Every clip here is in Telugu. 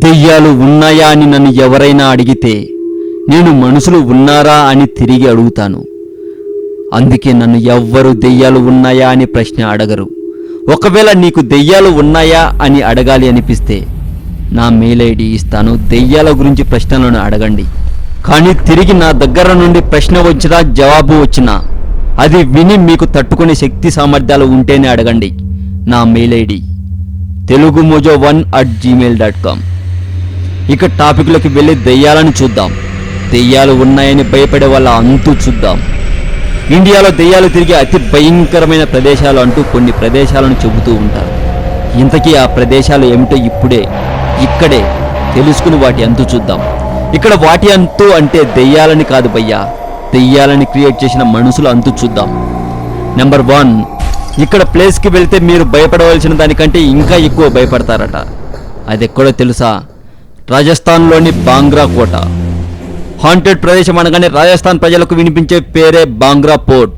దెయ్యాలు ఉన్నాయా అని నన్ను ఎవరైనా అడిగితే నేను మనుషులు ఉన్నారా అని తిరిగి అడుగుతాను. అందుకే నన్ను ఎవ్వరు దెయ్యాలు ఉన్నాయా అని ప్రశ్న అడగరు. ఒకవేళ నీకు దెయ్యాలు ఉన్నాయా అని అడగాలి అనిపిస్తే నా మెయిల్ ఐడి ఇస్తాను. దెయ్యాల గురించి ప్రశ్నలను అడగండి. కానీ తిరిగి నా దగ్గర నుండి ప్రశ్న వచ్చినా జవాబు వచ్చినా అది విని మీకు తట్టుకునే శక్తి సామర్థ్యాలు ఉంటేనే అడగండి. నా మెయిల్ ఐడి telugumojo1@gmail.com. ఇక టాపిక్లోకి వెళ్ళి దెయ్యాలను చూద్దాం. దెయ్యాలు ఉన్నాయని భయపడే వాళ్ళ అంతు చూద్దాం. ఇండియాలో దెయ్యాలు తిరిగే అతి భయంకరమైన ప్రదేశాలు అంటూ కొన్ని ప్రదేశాలను చెబుతూ ఉంటారు. ఇంతకీ ఆ ప్రదేశాలు ఏమిటో ఇక్కడే తెలుసుకుని వాటి అంతు చూద్దాం. ఇక్కడ వాటి అంతు అంటే దెయ్యాలని కాదు భయ్యా, దెయ్యాలని క్రియేట్ చేసిన మనుషుల అంతు చూద్దాం. నెంబర్ 1, ఇక్కడ ప్లేస్కి వెళ్తే మీరు భయపడవలసిన దానికంటే ఇంకా ఎక్కువ భయపడతారట. అది ఎక్కడో తెలుసా? రాజస్థాన్లోని బాంగ్రా కోట. హాంటెడ్ ప్రదేశం అనగానే రాజస్థాన్ ప్రజలకు వినిపించే పేరే బాంగ్రా పోర్ట్.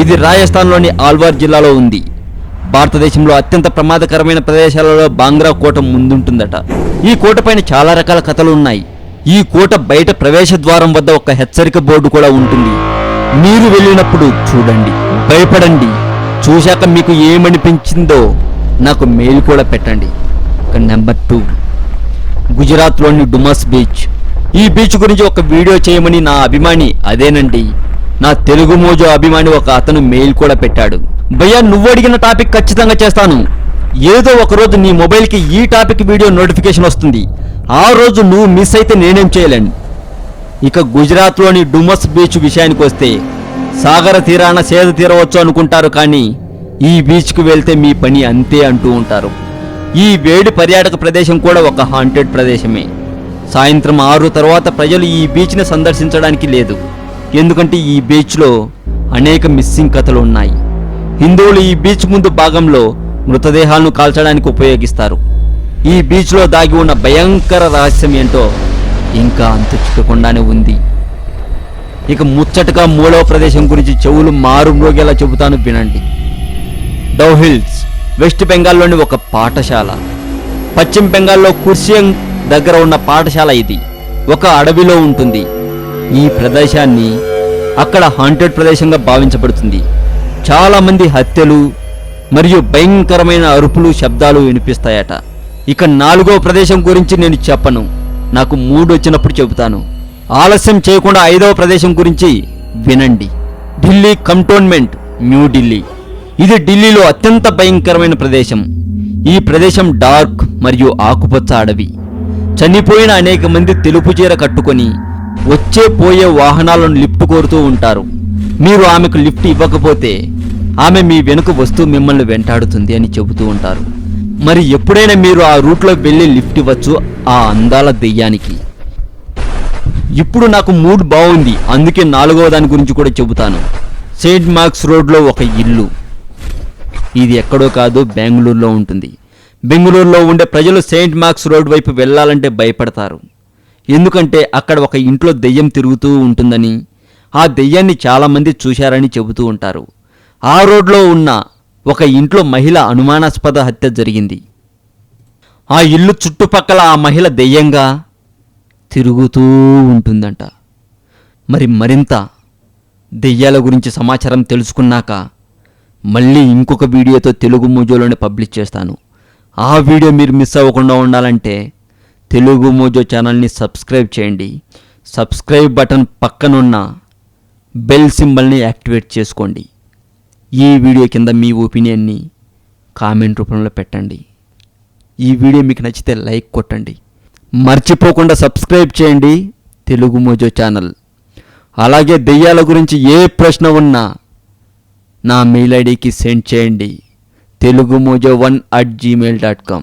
ఇది రాజస్థాన్లోని ఆల్వార్ జిల్లాలో ఉంది. భారతదేశంలో అత్యంత ప్రమాదకరమైన ప్రదేశాలలో బాంగ్రా కోట ముందుంటుందట. ఈ కోట పైన చాలా రకాల కథలు ఉన్నాయి. ఈ కోట బయట ప్రవేశ ద్వారం వద్ద ఒక హెచ్చరిక బోర్డు కూడా ఉంటుంది. మీరు వెళ్ళినప్పుడు చూడండి, భయపడండి. చూశాక మీకు ఏమనిపించిందో నాకు మెయిల్ కూడా పెట్టండి. నెంబర్ 2, గుజరాత్లోని డుమస్ బీచ్. ఈ బీచ్ గురించి ఒక వీడియో చేయమని నా అభిమాని, అదేనండి నా తెలుగు మోజో అభిమాని ఒక అతను మెయిల్ కూడా పెట్టాడు. భయ్యా, నువ్వు అడిగిన టాపిక్ ఖచ్చితంగా చేస్తాను. ఏదో ఒకరోజు నీ మొబైల్కి ఈ టాపిక్ వీడియో నోటిఫికేషన్ వస్తుంది. ఆ రోజు నువ్వు మిస్ అయితే నేనేం చేయలేను. ఇక గుజరాత్లోని డుమస్ బీచ్ విషయానికి వస్తే సాగర తీరాన సేద తీరవచ్చు అనుకుంటారు, కానీ ఈ బీచ్కు వెళ్తే మీ పని అంతే అంటూ ఉంటారు. ఈ వేడి పర్యాటక ప్రదేశం కూడా ఒక హాంటెడ్ ప్రదేశమే. సాయంత్రం 6 తర్వాత ప్రజలు ఈ బీచ్ని సందర్శించడానికి లేదు. ఎందుకంటే ఈ బీచ్లో అనేక మిస్సింగ్ కథలు ఉన్నాయి. హిందువులు ఈ బీచ్ ముందు భాగంలో మృతదేహాలను కాల్చడానికి ఉపయోగిస్తారు. ఈ బీచ్లో దాగి ఉన్న భయంకర రహస్యం ఏంటో ఇంకా అంతు చిక్కకుండానే ఉంది. ఇక ముచ్చటగా 3వ ప్రదేశం గురించి చెవులు మారు మ్రోగేలా చెబుతాను, వినండి. డౌ హిల్స్ వెస్ట్ బెంగాల్లోని ఒక పాఠశాల. పశ్చిమ బెంగాల్లో కుర్సియంగ్ దగ్గర ఉన్న పాఠశాల ఇది. ఒక అడవిలో ఉంటుంది. ఈ ప్రదేశాన్ని అక్కడ హాంటెడ్ ప్రదేశంగా భావించబడుతుంది. చాలామంది హత్యలు మరియు భయంకరమైన అరుపులు, శబ్దాలు వినిపిస్తాయట. ఇక 4వ ప్రదేశం గురించి నేను చెప్పను, నాకు మూడ్ వచ్చినప్పుడు చెబుతాను. ఆలస్యం చేయకుండా 5వ ప్రదేశం గురించి వినండి. ఢిల్లీ కంటోన్మెంట్, న్యూఢిల్లీ. ఇది ఢిల్లీలో అత్యంత భయంకరమైన ప్రదేశం. ఈ ప్రదేశం డార్క్ మరియు ఆకుపచ్చ అడవి. చనిపోయిన అనేక మంది తెలుపు చీర కట్టుకొని వచ్చే పోయే వాహనాలను లిఫ్ట్ కోరుతూ ఉంటారు. మీరు ఆమెకు లిఫ్ట్ ఇవ్వకపోతే ఆమె మీ వెనుక వస్తూ మిమ్మల్ని వెంటాడుతుంది అని చెబుతూ ఉంటారు. మరి ఎప్పుడైనా మీరు ఆ రూట్లో వెళ్ళి లిఫ్ట్ ఇవ్వచ్చు ఆ అందాల దెయ్యానికి. ఇప్పుడు నాకు మూడ్ బాగుంది, అందుకే 4వ దాని గురించి కూడా చెబుతాను. సెయింట్ మార్క్స్ రోడ్లో ఒక ఇల్లు. ఇది ఎక్కడో కాదు, బెంగళూరులో ఉంటుంది. బెంగళూరులో ఉండే ప్రజలు సెయింట్ మార్క్స్ రోడ్ వైపు వెళ్ళాలంటే భయపడతారు. ఎందుకంటే అక్కడ ఒక ఇంట్లో దెయ్యం తిరుగుతూ ఉంటుందని, ఆ దెయ్యాన్ని చాలామంది చూశారని చెబుతూ ఉంటారు. ఆ రోడ్లో ఉన్న ఒక ఇంట్లో మహిళ అనుమానాస్పద హత్య జరిగింది. ఆ ఇల్లు చుట్టుపక్కల ఆ మహిళ దెయ్యంగా తిరుగుతూ ఉంటుందంట. మరింత దెయ్యాల గురించి సమాచారం తెలుసుకున్నాక మళ్ళీ ఇంకొక వీడియోతో తెలుగు మోజోలోనే పబ్లిష్ చేస్తాను. ఆ వీడియో మీరు మిస్ అవ్వకుండా ఉండాలంటే తెలుగు మోజో ఛానల్ని సబ్స్క్రైబ్ చేయండి. సబ్స్క్రైబ్ బటన్ పక్కనున్న బెల్ సింబల్ని యాక్టివేట్ చేసుకోండి. ఈ వీడియో కింద మీ ఒపీనియన్ని కామెంట్ రూపంలో పెట్టండి. ఈ వీడియో మీకు నచ్చితే లైక్ కొట్టండి. మర్చిపోకుండా సబ్స్క్రైబ్ చేయండి తెలుగు మోజో ఛానల్. అలాగే దెయ్యాల గురించి ఏ ప్రశ్న ఉన్నా నా మెయిల్ ఐడికి సెండ్ చేయండి. telugumojo1@gmail.com